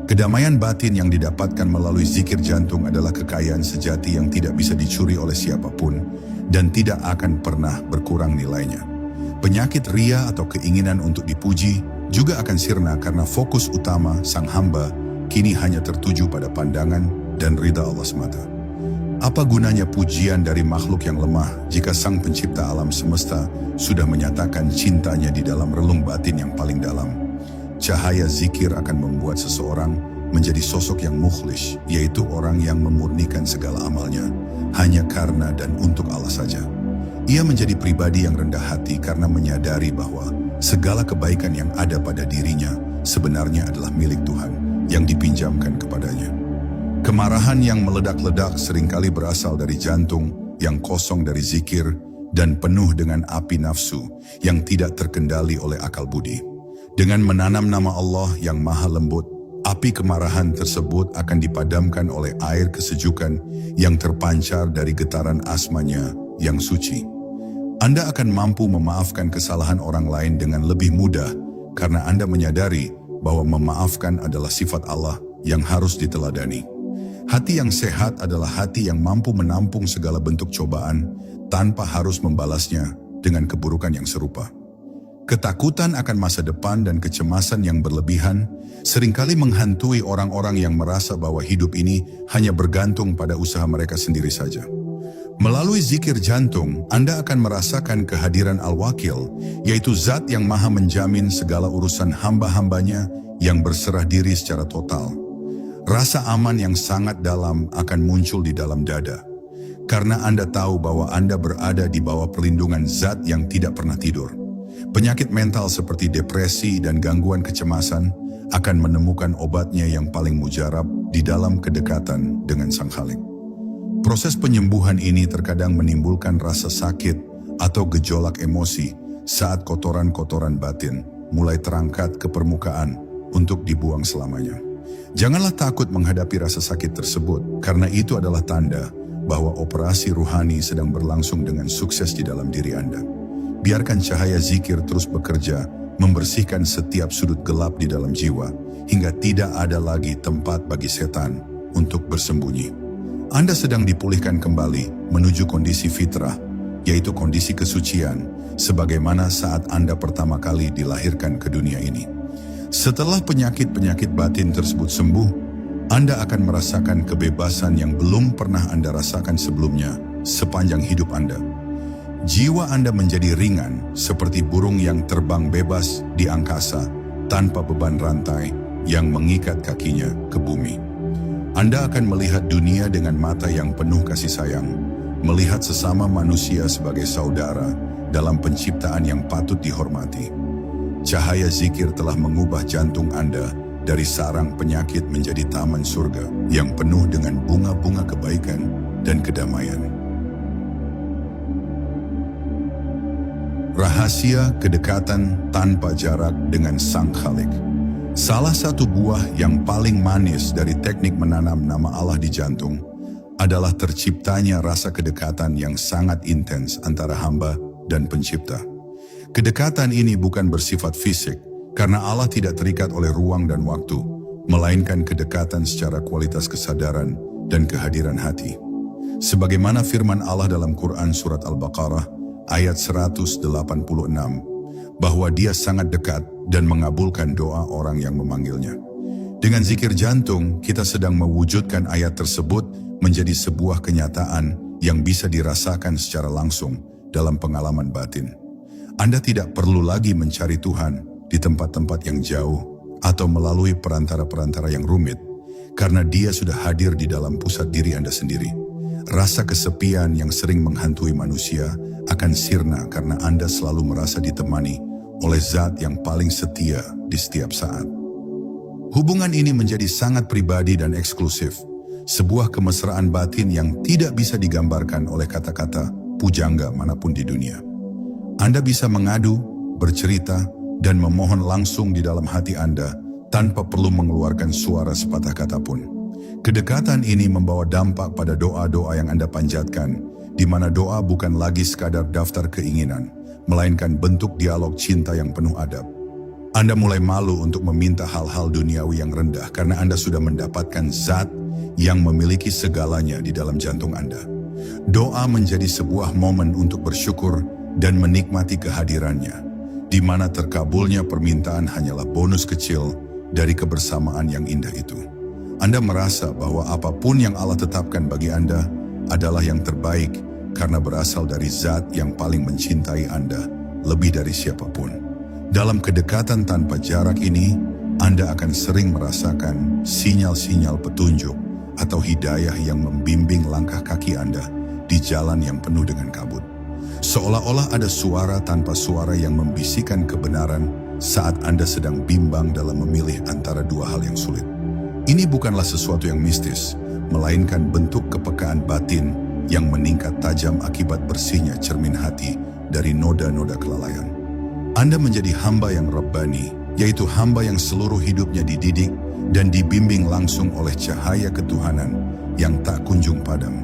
Kedamaian batin yang didapatkan melalui zikir jantung adalah kekayaan sejati yang tidak bisa dicuri oleh siapapun dan tidak akan pernah berkurang nilainya. Penyakit ria atau keinginan untuk dipuji juga akan sirna karena fokus utama sang hamba kini hanya tertuju pada pandangan dan ridha Allah semata. Apa gunanya pujian dari makhluk yang lemah jika Sang Pencipta alam semesta sudah menyatakan cintanya di dalam relung batin yang paling dalam? Cahaya zikir akan membuat seseorang menjadi sosok yang mukhlis, yaitu orang yang memurnikan segala amalnya hanya karena dan untuk Allah saja. Ia menjadi pribadi yang rendah hati karena menyadari bahwa segala kebaikan yang ada pada dirinya sebenarnya adalah milik Tuhan yang dipinjamkan kepadanya. Kemarahan yang meledak-ledak seringkali berasal dari jantung yang kosong dari zikir dan penuh dengan api nafsu yang tidak terkendali oleh akal budi. Dengan menanam nama Allah yang maha lembut, api kemarahan tersebut akan dipadamkan oleh air kesejukan yang terpancar dari getaran asmanya yang suci. Anda akan mampu memaafkan kesalahan orang lain dengan lebih mudah karena Anda menyadari bahwa memaafkan adalah sifat Allah yang harus diteladani. Hati yang sehat adalah hati yang mampu menampung segala bentuk cobaan tanpa harus membalasnya dengan keburukan yang serupa. Ketakutan akan masa depan dan kecemasan yang berlebihan seringkali menghantui orang-orang yang merasa bahwa hidup ini hanya bergantung pada usaha mereka sendiri saja. Melalui zikir jantung, Anda akan merasakan kehadiran Al-Wakil, yaitu zat yang maha menjamin segala urusan hamba-hambanya yang berserah diri secara total. Rasa aman yang sangat dalam akan muncul di dalam dada, karena Anda tahu bahwa Anda berada di bawah perlindungan zat yang tidak pernah tidur. Penyakit mental seperti depresi dan gangguan kecemasan akan menemukan obatnya yang paling mujarab di dalam kedekatan dengan Sang Khalik. Proses penyembuhan ini terkadang menimbulkan rasa sakit atau gejolak emosi saat kotoran-kotoran batin mulai terangkat ke permukaan untuk dibuang selamanya. Janganlah takut menghadapi rasa sakit tersebut, karena itu adalah tanda bahwa operasi ruhani sedang berlangsung dengan sukses di dalam diri Anda. Biarkan cahaya zikir terus bekerja, membersihkan setiap sudut gelap di dalam jiwa, hingga tidak ada lagi tempat bagi setan untuk bersembunyi. Anda sedang dipulihkan kembali menuju kondisi fitrah, yaitu kondisi kesucian, sebagaimana saat Anda pertama kali dilahirkan ke dunia ini. Setelah penyakit-penyakit batin tersebut sembuh, Anda akan merasakan kebebasan yang belum pernah Anda rasakan sebelumnya sepanjang hidup Anda. Jiwa Anda menjadi ringan seperti burung yang terbang bebas di angkasa tanpa beban rantai yang mengikat kakinya ke bumi. Anda akan melihat dunia dengan mata yang penuh kasih sayang, melihat sesama manusia sebagai saudara dalam penciptaan yang patut dihormati. Cahaya zikir telah mengubah jantung Anda dari sarang penyakit menjadi taman surga yang penuh dengan bunga-bunga kebaikan dan kedamaian. Rahasia kedekatan tanpa jarak dengan Sang Khalik. Salah satu buah yang paling manis dari teknik menanam nama Allah di jantung adalah terciptanya rasa kedekatan yang sangat intens antara hamba dan pencipta. Kedekatan ini bukan bersifat fisik, karena Allah tidak terikat oleh ruang dan waktu, melainkan kedekatan secara kualitas kesadaran dan kehadiran hati. Sebagaimana firman Allah dalam Quran Surat Al-Baqarah ayat 186, bahwa Dia sangat dekat dan mengabulkan doa orang yang memanggilnya. Dengan zikir jantung, kita sedang mewujudkan ayat tersebut menjadi sebuah kenyataan yang bisa dirasakan secara langsung dalam pengalaman batin. Anda tidak perlu lagi mencari Tuhan di tempat-tempat yang jauh atau melalui perantara-perantara yang rumit, karena Dia sudah hadir di dalam pusat diri Anda sendiri. Rasa kesepian yang sering menghantui manusia akan sirna karena Anda selalu merasa ditemani oleh Zat yang paling setia di setiap saat. Hubungan ini menjadi sangat pribadi dan eksklusif, sebuah kemesraan batin yang tidak bisa digambarkan oleh kata-kata pujangga manapun di dunia. Anda bisa mengadu, bercerita, dan memohon langsung di dalam hati Anda tanpa perlu mengeluarkan suara sepatah kata pun. Kedekatan ini membawa dampak pada doa-doa yang Anda panjatkan, di mana doa bukan lagi sekadar daftar keinginan, melainkan bentuk dialog cinta yang penuh adab. Anda mulai malu untuk meminta hal-hal duniawi yang rendah karena Anda sudah mendapatkan Zat yang memiliki segalanya di dalam jantung Anda. Doa menjadi sebuah momen untuk bersyukur dan menikmati kehadirannya, di mana terkabulnya permintaan hanyalah bonus kecil dari kebersamaan yang indah itu. Anda merasa bahwa apapun yang Allah tetapkan bagi Anda adalah yang terbaik karena berasal dari Zat yang paling mencintai Anda lebih dari siapapun. Dalam kedekatan tanpa jarak ini, Anda akan sering merasakan sinyal-sinyal petunjuk atau hidayah yang membimbing langkah kaki Anda di jalan yang penuh dengan kabut. Seolah-olah ada suara tanpa suara yang membisikkan kebenaran saat Anda sedang bimbang dalam memilih antara dua hal yang sulit. Ini bukanlah sesuatu yang mistis, melainkan bentuk kepekaan batin yang meningkat tajam akibat bersihnya cermin hati dari noda-noda kelalaian. Anda menjadi hamba yang Rabbani, yaitu hamba yang seluruh hidupnya dididik dan dibimbing langsung oleh cahaya ketuhanan yang tak kunjung padam.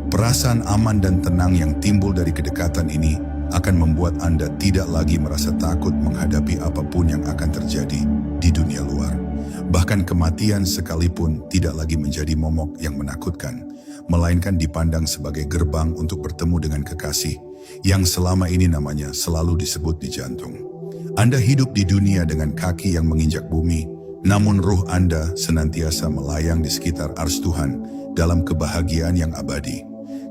Perasaan aman dan tenang yang timbul dari kedekatan ini akan membuat Anda tidak lagi merasa takut menghadapi apapun yang akan terjadi di dunia luar. Bahkan kematian sekalipun tidak lagi menjadi momok yang menakutkan, melainkan dipandang sebagai gerbang untuk bertemu dengan kekasih yang selama ini namanya selalu disebut di jantung. Anda hidup di dunia dengan kaki yang menginjak bumi, namun ruh Anda senantiasa melayang di sekitar ars Tuhan dalam kebahagiaan yang abadi.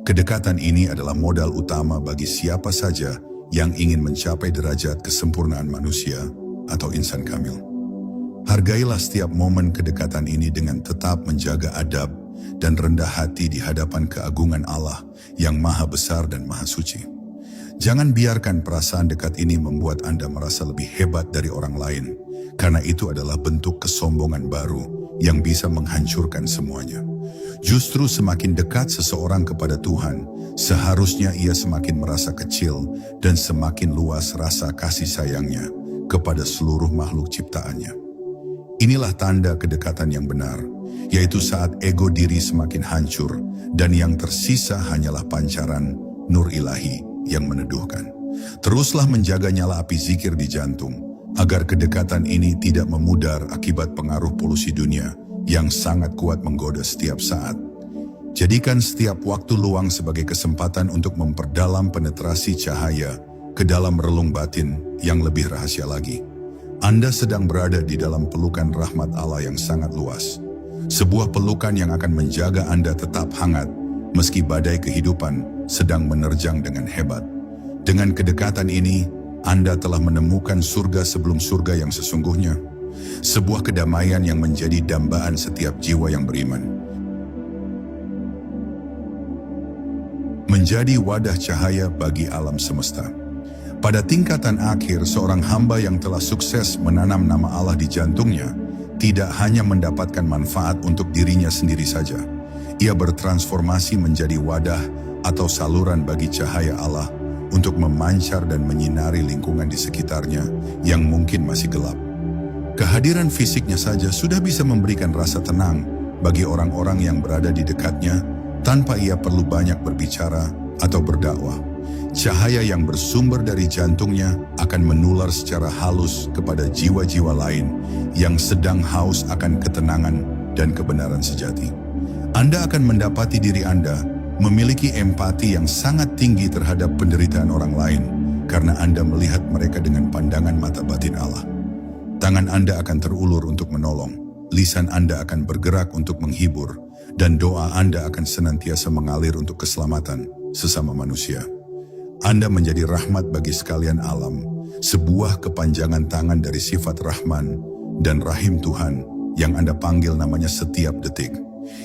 Kedekatan ini adalah modal utama bagi siapa saja yang ingin mencapai derajat kesempurnaan manusia atau insan kamil. Hargailah setiap momen kedekatan ini dengan tetap menjaga adab dan rendah hati di hadapan keagungan Allah yang maha besar dan maha suci. Jangan biarkan perasaan dekat ini membuat Anda merasa lebih hebat dari orang lain, karena itu adalah bentuk kesombongan baru yang bisa menghancurkan semuanya. Justru semakin dekat seseorang kepada Tuhan, seharusnya ia semakin merasa kecil dan semakin luas rasa kasih sayangnya kepada seluruh makhluk ciptaannya. Inilah tanda kedekatan yang benar, yaitu saat ego diri semakin hancur dan yang tersisa hanyalah pancaran nur ilahi yang meneduhkan. Teruslah menjaga nyala api zikir di jantung, agar kedekatan ini tidak memudar akibat pengaruh polusi dunia yang sangat kuat menggoda setiap saat. Jadikan setiap waktu luang sebagai kesempatan untuk memperdalam penetrasi cahaya ke dalam relung batin yang lebih rahasia lagi. Anda sedang berada di dalam pelukan rahmat Allah yang sangat luas. Sebuah pelukan yang akan menjaga Anda tetap hangat meski badai kehidupan sedang menerjang dengan hebat. Dengan kedekatan ini, Anda telah menemukan surga sebelum surga yang sesungguhnya. Sebuah kedamaian yang menjadi dambaan setiap jiwa yang beriman. Menjadi wadah cahaya bagi alam semesta. Pada tingkatan akhir, seorang hamba yang telah sukses menanam nama Allah di jantungnya tidak hanya mendapatkan manfaat untuk dirinya sendiri saja. Ia bertransformasi menjadi wadah atau saluran bagi cahaya Allah untuk memancar dan menyinari lingkungan di sekitarnya yang mungkin masih gelap. Kehadiran fisiknya saja sudah bisa memberikan rasa tenang bagi orang-orang yang berada di dekatnya tanpa ia perlu banyak berbicara atau berdakwah. Cahaya yang bersumber dari jantungnya akan menular secara halus kepada jiwa-jiwa lain yang sedang haus akan ketenangan dan kebenaran sejati. Anda akan mendapati diri Anda memiliki empati yang sangat tinggi terhadap penderitaan orang lain karena Anda melihat mereka dengan pandangan mata batin Allah. Tangan Anda akan terulur untuk menolong, lisan Anda akan bergerak untuk menghibur, dan doa Anda akan senantiasa mengalir untuk keselamatan sesama manusia. Anda menjadi rahmat bagi sekalian alam, sebuah kepanjangan tangan dari sifat Rahman dan Rahim Tuhan yang Anda panggil namanya setiap detik.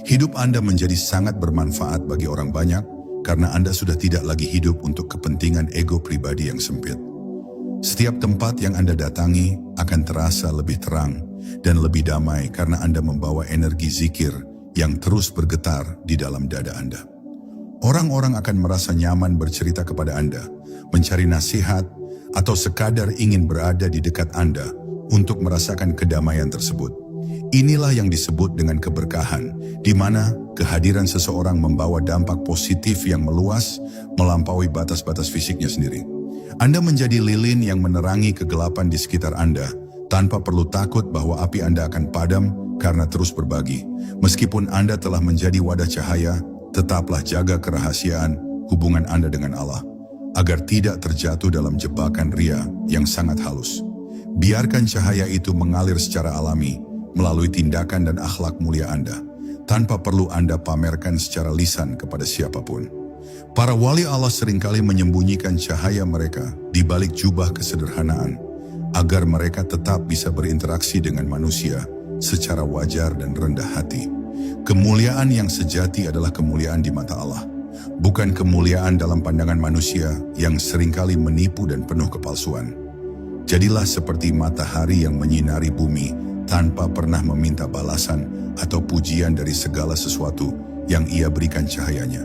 Hidup Anda menjadi sangat bermanfaat bagi orang banyak karena Anda sudah tidak lagi hidup untuk kepentingan ego pribadi yang sempit. Setiap tempat yang Anda datangi akan terasa lebih terang dan lebih damai karena Anda membawa energi zikir yang terus bergetar di dalam dada Anda. Orang-orang akan merasa nyaman bercerita kepada Anda, mencari nasihat, atau sekadar ingin berada di dekat Anda untuk merasakan kedamaian tersebut. Inilah yang disebut dengan keberkahan, di mana kehadiran seseorang membawa dampak positif yang meluas melampaui batas-batas fisiknya sendiri. Anda menjadi lilin yang menerangi kegelapan di sekitar Anda, tanpa perlu takut bahwa api Anda akan padam karena terus berbagi. Meskipun Anda telah menjadi wadah cahaya, tetaplah jaga kerahasiaan hubungan Anda dengan Allah, agar tidak terjatuh dalam jebakan ria yang sangat halus. Biarkan cahaya itu mengalir secara alami, melalui tindakan dan akhlak mulia Anda, tanpa perlu Anda pamerkan secara lisan kepada siapapun. Para wali Allah seringkali menyembunyikan cahaya mereka di balik jubah kesederhanaan, agar mereka tetap bisa berinteraksi dengan manusia secara wajar dan rendah hati. Kemuliaan yang sejati adalah kemuliaan di mata Allah, bukan kemuliaan dalam pandangan manusia yang seringkali menipu dan penuh kepalsuan. Jadilah seperti matahari yang menyinari bumi tanpa pernah meminta balasan atau pujian dari segala sesuatu yang ia berikan cahayanya.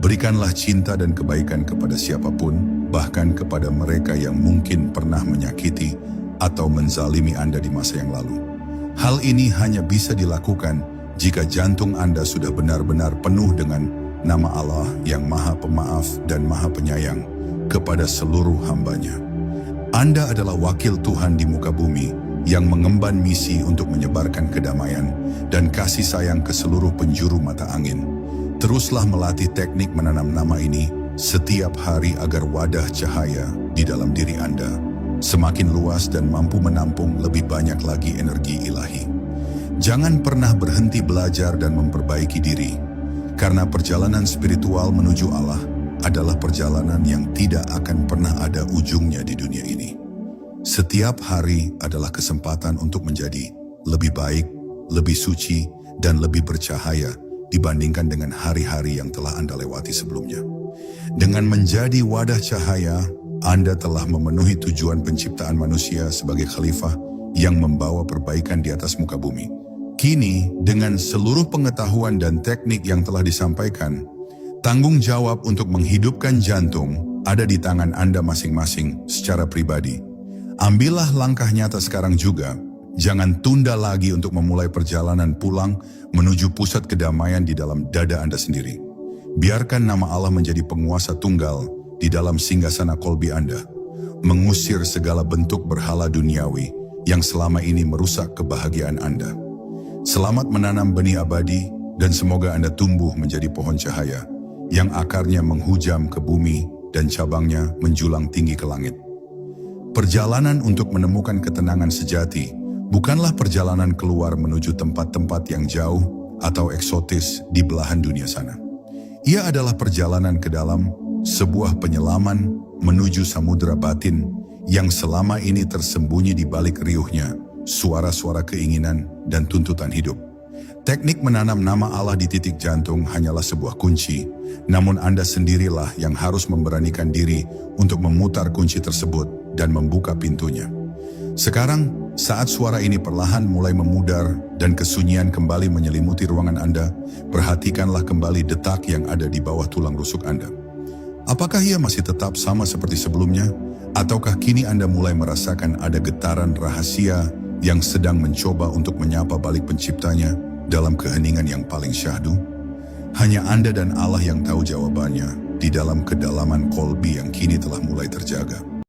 Berikanlah cinta dan kebaikan kepada siapapun, bahkan kepada mereka yang mungkin pernah menyakiti atau menzalimi Anda di masa yang lalu. Hal ini hanya bisa dilakukan jika jantung Anda sudah benar-benar penuh dengan nama Allah yang Maha Pemaaf dan Maha Penyayang kepada seluruh hambanya. Anda adalah wakil Tuhan di muka bumi yang mengemban misi untuk menyebarkan kedamaian dan kasih sayang ke seluruh penjuru mata angin. Teruslah melatih teknik menanam nama ini setiap hari agar wadah cahaya di dalam diri Anda semakin luas dan mampu menampung lebih banyak lagi energi ilahi. Jangan pernah berhenti belajar dan memperbaiki diri, karena perjalanan spiritual menuju Allah adalah perjalanan yang tidak akan pernah ada ujungnya di dunia ini. Setiap hari adalah kesempatan untuk menjadi lebih baik, lebih suci, dan lebih bercahaya dibandingkan dengan hari-hari yang telah Anda lewati sebelumnya. Dengan menjadi wadah cahaya, Anda telah memenuhi tujuan penciptaan manusia sebagai khalifah yang membawa perbaikan di atas muka bumi. Kini, dengan seluruh pengetahuan dan teknik yang telah disampaikan, tanggung jawab untuk menghidupkan jantung ada di tangan Anda masing-masing secara pribadi. Ambillah langkah nyata sekarang juga Jangan tunda lagi untuk memulai perjalanan pulang menuju pusat kedamaian di dalam dada Anda sendiri. Biarkan nama Allah menjadi penguasa tunggal di dalam singgasana kolbi Anda, mengusir segala bentuk berhala duniawi yang selama ini merusak kebahagiaan Anda. Selamat menanam benih abadi dan semoga Anda tumbuh menjadi pohon cahaya yang akarnya menghujam ke bumi dan cabangnya menjulang tinggi ke langit. Perjalanan untuk menemukan ketenangan sejati bukanlah perjalanan keluar menuju tempat-tempat yang jauh atau eksotis di belahan dunia sana. Ia adalah perjalanan ke dalam sebuah penyelaman menuju samudera batin yang selama ini tersembunyi di balik riuhnya suara-suara keinginan dan tuntutan hidup. Teknik menanam nama Allah di titik jantung hanyalah sebuah kunci, namun Anda sendirilah yang harus memberanikan diri untuk memutar kunci tersebut dan membuka pintunya. Sekarang, saat suara ini perlahan mulai memudar dan kesunyian kembali menyelimuti ruangan Anda, perhatikanlah kembali detak yang ada di bawah tulang rusuk Anda. Apakah ia masih tetap sama seperti sebelumnya? Ataukah kini Anda mulai merasakan ada getaran rahasia yang sedang mencoba untuk menyapa balik penciptanya dalam keheningan yang paling syahdu? Hanya Anda dan Allah yang tahu jawabannya di dalam kedalaman kolbi yang kini telah mulai terjaga.